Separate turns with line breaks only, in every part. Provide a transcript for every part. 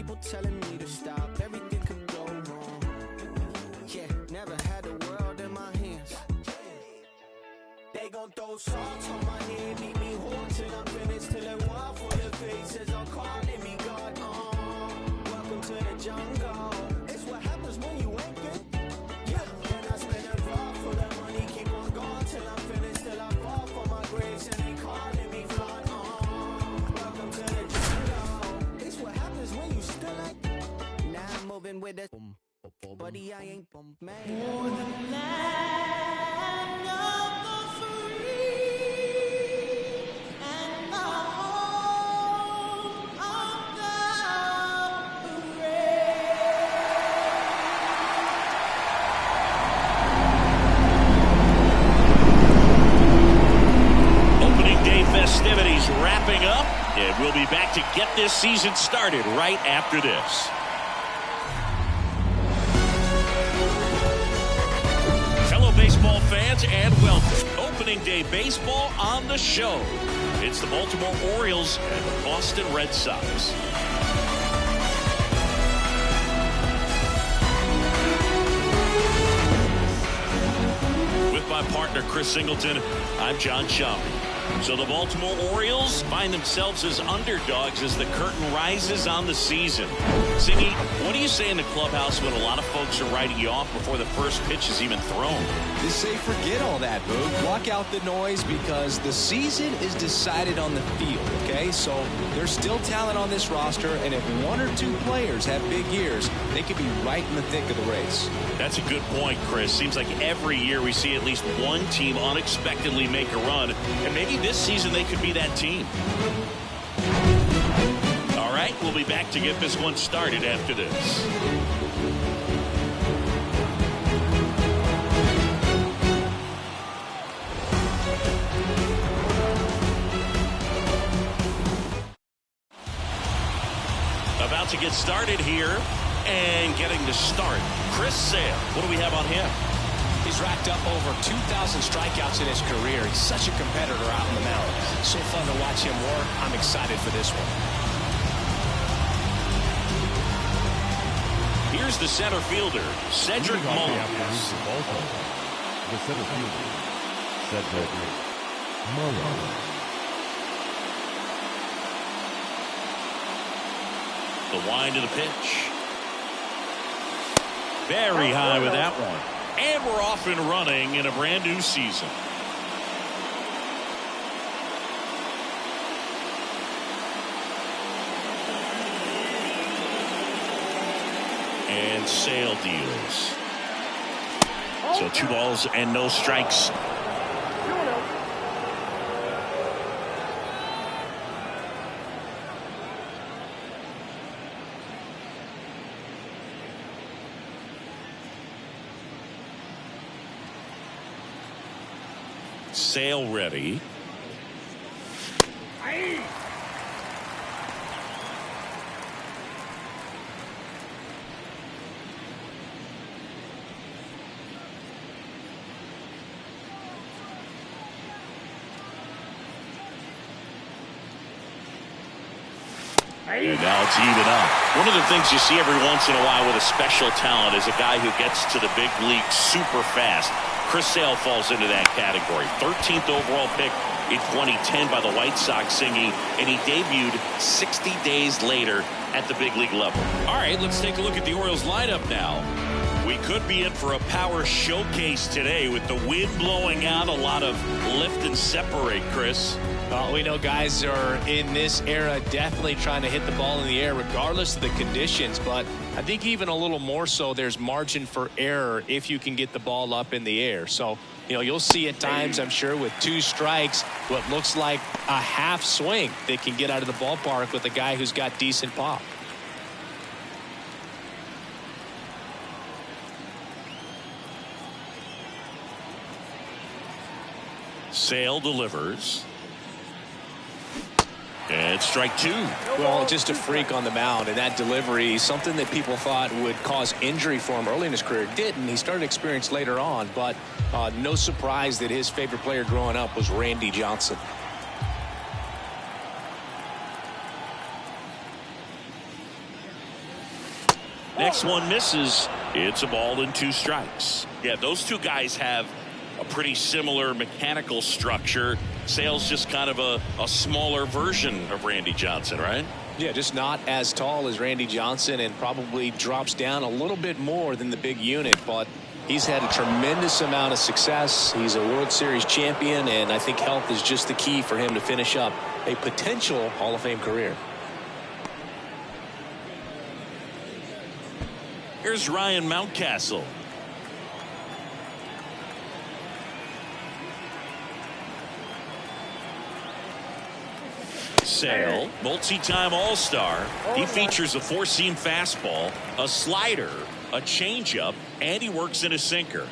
people telling me to stop. Everything could go wrong. Yeah, never had the world in my hands. They gon' throw salt on my head, leave me hooked till I'm finished, till it wild for the faces are calling me God. Welcome to the jungle. It's what happens when you ain't good. Yeah, and I spend it raw for the money, keep on going till I'm finished, till I fall for my grace and they calling me fraud. Welcome to the jungle. It's what happens when you still like. Now I'm moving with the buddy, I ain't man.
For the land of the free and the home of the brave.
Opening day festivities wrapping up, and we'll be back to get this season started right after this. Baseball fans, and welcome. Opening day baseball on the show. It's the Baltimore Orioles and the Boston Red Sox. With my partner Chris Singleton, I'm John Shelby. So the Baltimore Orioles find themselves as underdogs as the curtain rises on the season. Singy, what do you say in the clubhouse when a lot of folks are writing you off before the first pitch is even thrown?
Just say forget all that, Boog. Block out the noise because the season is decided on the field, okay? So there's still talent on this roster, and if one or two players have big years, they could be right in the thick of the race.
That's a good point, Chris. Seems like every year we see at least one team unexpectedly make a run, and maybe this season they could be that team. All right, we'll be back to get this one started after this. About to get started here and getting to start. Chris Sale, what do we have on him?
He's racked up over 2,000 strikeouts in his career. He's such a competitor out in the mound. So fun to watch him work. I'm excited for this one.
Here's the center fielder, Cedric Mullins.
The center fielder, Cedric Mullins.
The wind of the pitch. Very high with that one. And we're off and running in a brand new season. And Sale deals. So 2 balls and no strikes. Sale ready. And now it's even up. One of the things you see every once in a while with a special talent is a guy who gets to the big league super fast. Chris Sale falls into that category. 13th overall pick in 2010 by the White Sox, Singy, and he debuted 60 days later at the big league level. All right, let's take a look at the Orioles lineup now. We could be in for a power showcase today with the wind blowing out, a lot of lift and separate, Chris.
Well, we know guys are in this era definitely trying to hit the ball in the air regardless of the conditions, but I think even a little more so there's margin for error if you can get the ball up in the air. So, you know, you'll see at times, I'm sure, with 2 strikes, what looks like a half swing that can get out of the ballpark with a guy who's got decent pop.
Sale delivers. And strike 2.
Well, just a freak on the mound, and that delivery, something that people thought would cause injury for him early in his career, didn't. He started to experience later on, but no surprise that his favorite player growing up was Randy Johnson.
Next one misses. It's a ball and 2 strikes. Yeah, those two guys have a pretty similar mechanical structure. Sale's just kind of a smaller version of Randy Johnson, right?
Yeah, just not as tall as Randy Johnson and probably drops down a little bit more than the big unit, but he's had a tremendous amount of success. He's a World Series champion, and I think health is just the key for him to finish up a potential Hall of Fame career.
Here's Ryan Mountcastle. Sale, multi-time All-Star. He features a 4-seam fastball, a slider, a changeup, and he works in a sinker.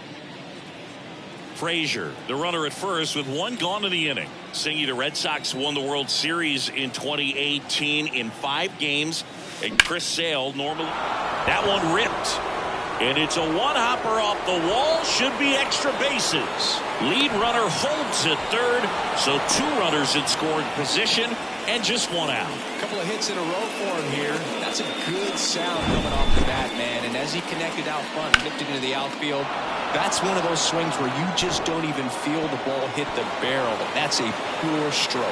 Frazier, the runner at first with 1 gone in the inning. Saying the Red Sox won the World Series in 2018 in 5 games. And Chris Sale normally. That one ripped. And it's a one-hopper off the wall. Should be extra bases. Lead runner holds at third. So 2 runners in scoring position and just 1 out.
A couple of hits in a row for him here. That's a good sound coming off the bat, man. And as he connected out front, lifted into the outfield, that's one of those swings where you just don't even feel the ball hit the barrel. That's a pure stroke.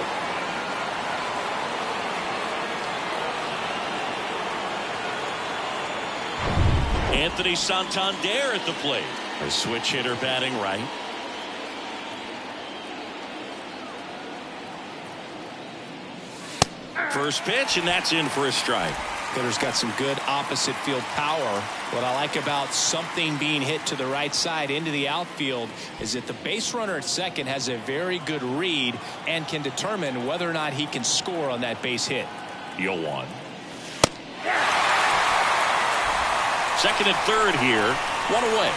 Anthony Santander at the plate. A switch hitter batting right. First pitch, and that's in for a strike.
Hitter's got some good opposite field power. What I like about something being hit to the right side into the outfield is that the base runner at second has a very good read and can determine whether or not he can score on that base hit.
0-1. Second and third here. 1 away.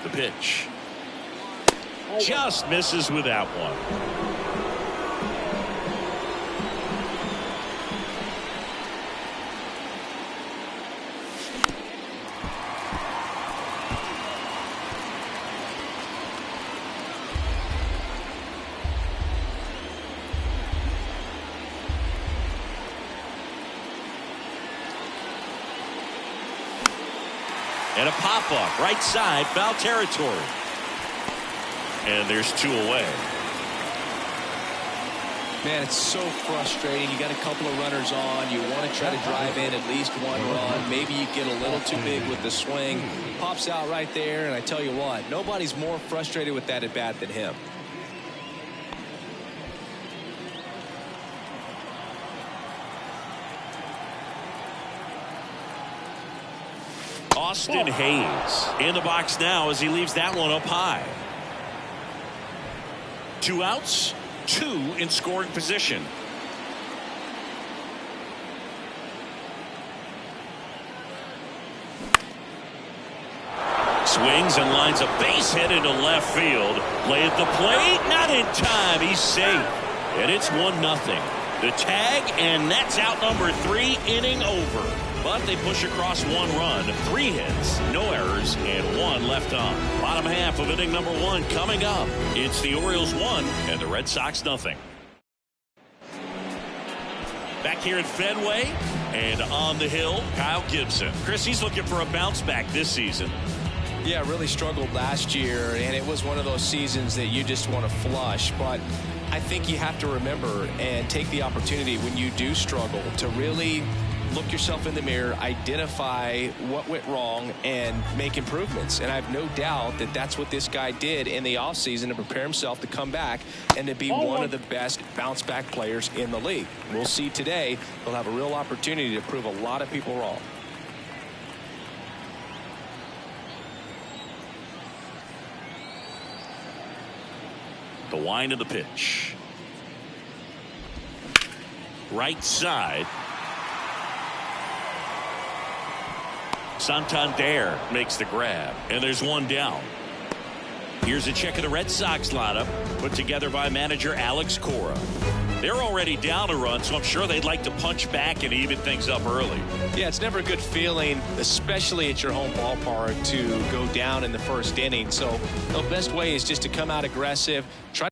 The pitch. Just misses with that one. And a pop-up, right side, foul territory. And there's 2 away.
Man, it's so frustrating. You got a couple of runners on. You want to try to drive in at least 1 run. Maybe you get a little too big with the swing. Pops out right there, and I tell you what, nobody's more frustrated with that at bat than him.
Austin Hayes in the box now as he leaves that one up high. 2 outs, 2 in scoring position. Swings and lines a base hit into left field. Play at the plate, not in time. He's safe. And it's 1-0. The tag, and that's out number 3, inning over. But they push across 1 run, 3 hits, no errors, and 1 left on. Bottom half of inning number 1 coming up. It's the Orioles 1 and the Red Sox 0. Back here at Fenway and on the hill, Kyle Gibson. Chris, he's looking for a bounce back this season.
Yeah, really struggled last year, and it was one of those seasons that you just want to flush. But I think you have to remember and take the opportunity when you do struggle to really look yourself in the mirror, identify what went wrong, and make improvements. And I have no doubt that that's what this guy did in the offseason to prepare himself to come back and to be one of the best bounce-back players in the league. We'll see today. He'll have a real opportunity to prove a lot of people wrong.
The wind of the pitch. Right side. Santander makes the grab, and there's 1 down. Here's a check of the Red Sox lineup put together by manager Alex Cora. They're already down a run, so I'm sure they'd like to punch back and even things up early.
Yeah, it's never a good feeling, especially at your home ballpark, to go down in the first inning. So the best way is just to come out aggressive, try